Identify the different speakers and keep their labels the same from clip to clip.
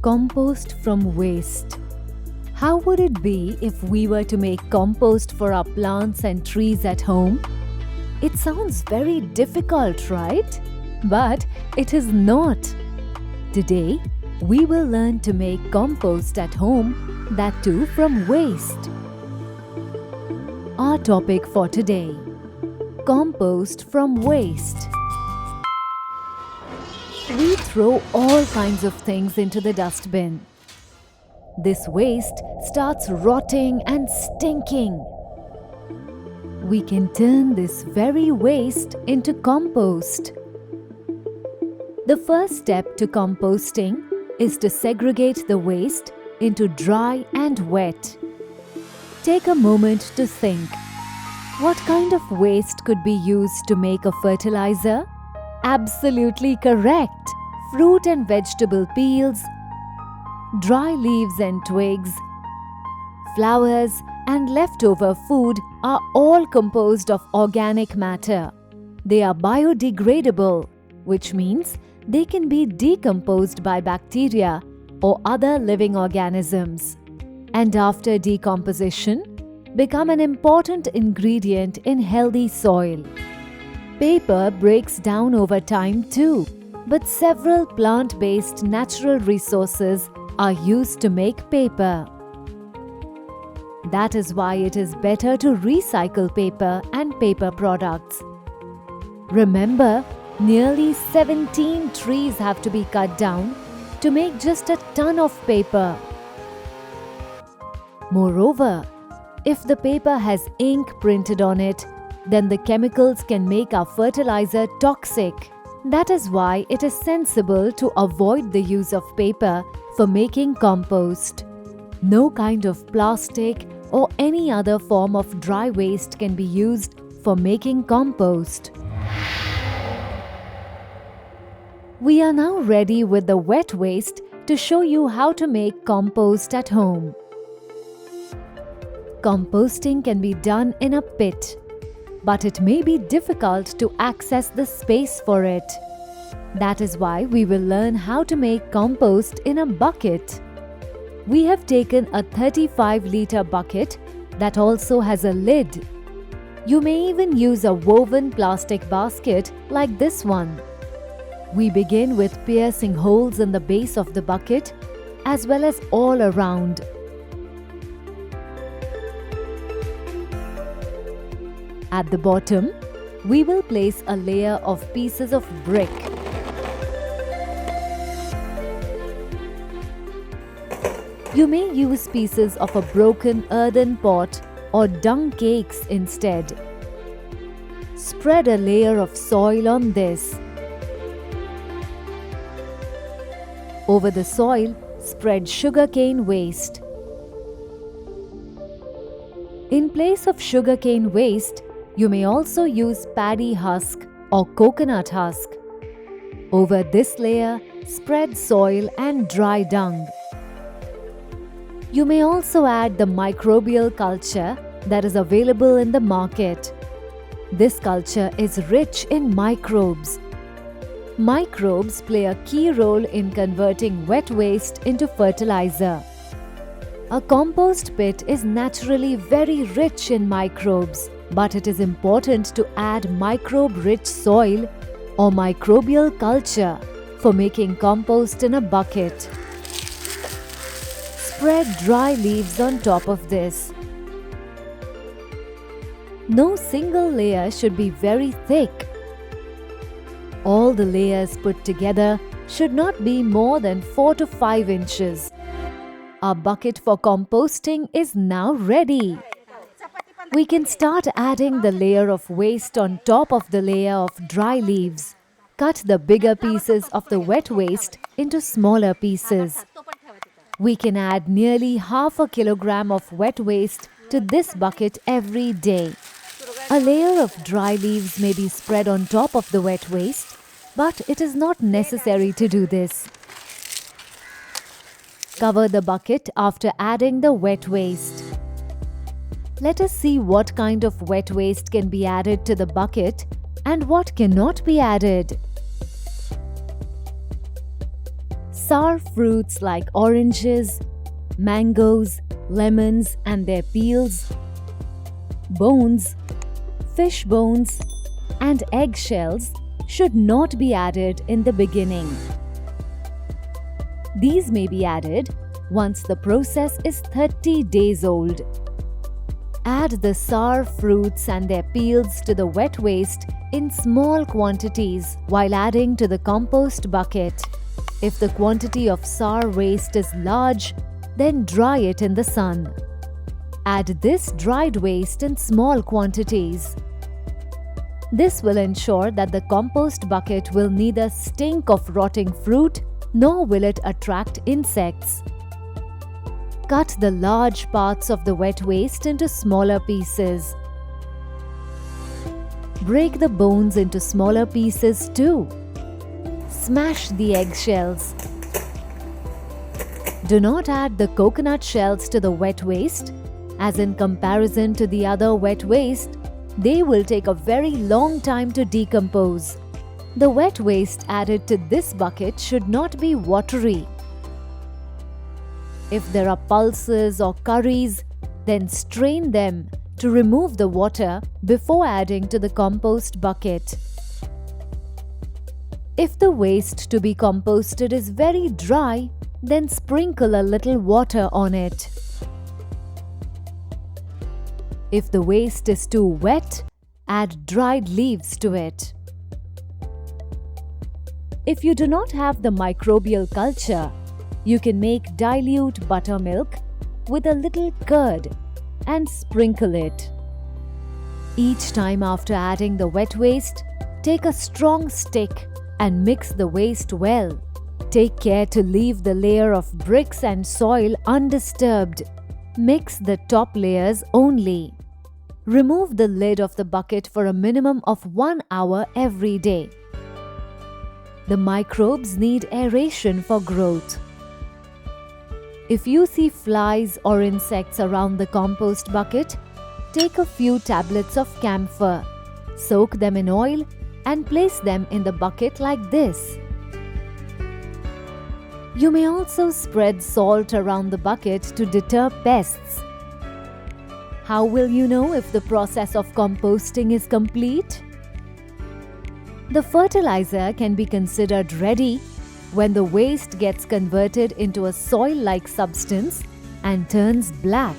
Speaker 1: Compost from waste. How would it be if we were to make compost for our plants and trees at home? It sounds very difficult, right? But it is not. Today, we will learn to make compost at home, that too from waste. Our topic for today: compost from waste. We throw all kinds of things into the dustbin. This waste starts rotting and stinking. We can turn this very waste into compost. The first step to composting is to segregate the waste into dry and wet. Take a moment to think. What kind of waste could be used to make a fertilizer? Absolutely correct! Fruit and vegetable peels, dry leaves and twigs, flowers and leftover food are all composed of organic matter. They are biodegradable, which means they can be decomposed by bacteria or other living organisms, and after decomposition, become an important ingredient in healthy soil. Paper breaks down over time too, but several plant-based natural resources are used to make paper. That is why it is better to recycle paper and paper products. Remember, nearly 17 trees have to be cut down to make just a ton of paper. Moreover, if the paper has ink printed on it, then the chemicals can make our fertilizer toxic. That is why it is sensible to avoid the use of paper for making compost. No kind of plastic or any other form of dry waste can be used for making compost. We are now ready with the wet waste to show you how to make compost at home. Composting can be done in a pit, but it may be difficult to access the space for it. That is why we will learn how to make compost in a bucket. We have taken a 35-liter bucket that also has a lid. You may even use a woven plastic basket like this one. We begin with piercing holes in the base of the bucket as well as all around. At the bottom, we will place a layer of pieces of brick. You may use pieces of a broken earthen pot or dung cakes instead. Spread a layer of soil on this. Over the soil, spread sugarcane waste. In place of sugarcane waste, you may also use paddy husk or coconut husk. Over this layer, spread soil and dry dung. You may also add the microbial culture that is available in the market. This culture is rich in microbes. Microbes play a key role in converting wet waste into fertilizer. A compost pit is naturally very rich in microbes, but it is important to add microbe-rich soil or microbial culture for making compost in a bucket. Spread dry leaves on top of this. No single layer should be very thick. All the layers put together should not be more than 4 to 5 inches. Our bucket for composting is now ready. We can start adding the layer of waste on top of the layer of dry leaves. Cut the bigger pieces of the wet waste into smaller pieces. We can add nearly half a kilogram of wet waste to this bucket every day. A layer of dry leaves may be spread on top of the wet waste, but it is not necessary to do this. Cover the bucket after adding the wet waste. Let us see what kind of wet waste can be added to the bucket and what cannot be added. Sour fruits like oranges, mangoes, lemons and their peels, bones, fish bones, and eggshells should not be added in the beginning. These may be added once the process is 30 days old. Add the sour fruits and their peels to the wet waste in small quantities while adding to the compost bucket. If the quantity of sour waste is large, then dry it in the sun. Add this dried waste in small quantities. This will ensure that the compost bucket will neither stink of rotting fruit nor will it attract insects. Cut the large parts of the wet waste into smaller pieces. Break the bones into smaller pieces too. Smash the eggshells. Do not add the coconut shells to the wet waste, as in comparison to the other wet waste, they will take a very long time to decompose. The wet waste added to this bucket should not be watery. If there are pulses or curries, then strain them to remove the water before adding to the compost bucket. If the waste to be composted is very dry, then sprinkle a little water on it. If the waste is too wet, add dried leaves to it. If you do not have the microbial culture, you can make dilute buttermilk with a little curd and sprinkle it. Each time after adding the wet waste, take a strong stick and mix the waste well. Take care to leave the layer of bricks and soil undisturbed. Mix the top layers only. Remove the lid of the bucket for a minimum of 1 hour every day. The microbes need aeration for growth. If you see flies or insects around the compost bucket, take a few tablets of camphor, soak them in oil and place them in the bucket like this. You may also spread salt around the bucket to deter pests. How will you know if the process of composting is complete? The fertilizer can be considered ready when the waste gets converted into a soil-like substance and turns black.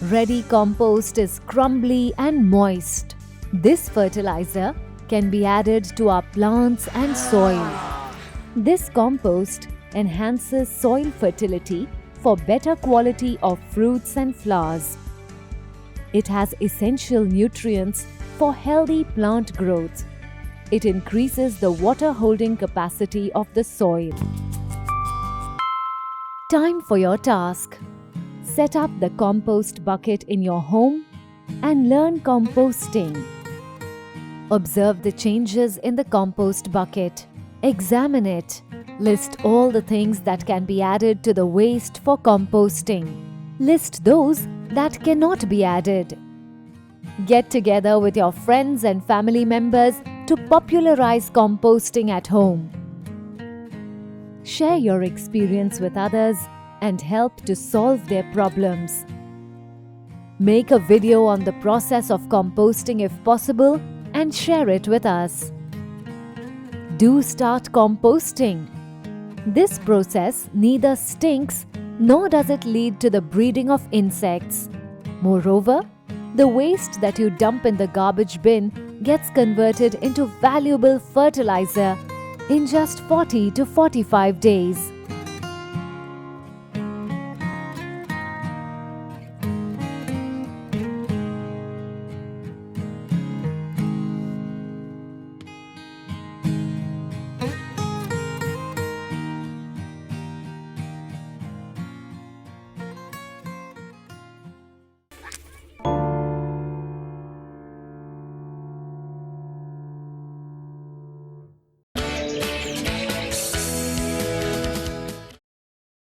Speaker 1: Ready compost is crumbly and moist. This fertilizer can be added to our plants and soil. This compost enhances soil fertility for better quality of fruits and flowers. It has essential nutrients for healthy plant growth. It increases the water-holding capacity of the soil. Time for your task. Set up the compost bucket in your home and learn composting. Observe the changes in the compost bucket. Examine it. List all the things that can be added to the waste for composting. List those that cannot be added. Get together with your friends and family members to popularize composting at home. Share your experience with others and help to solve their problems. Make a video on the process of composting if possible and share it with us. Do start composting. This process neither stinks nor does it lead to the breeding of insects. Moreover, the waste that you dump in the garbage bin gets converted into valuable fertilizer in just 40 to 45 days.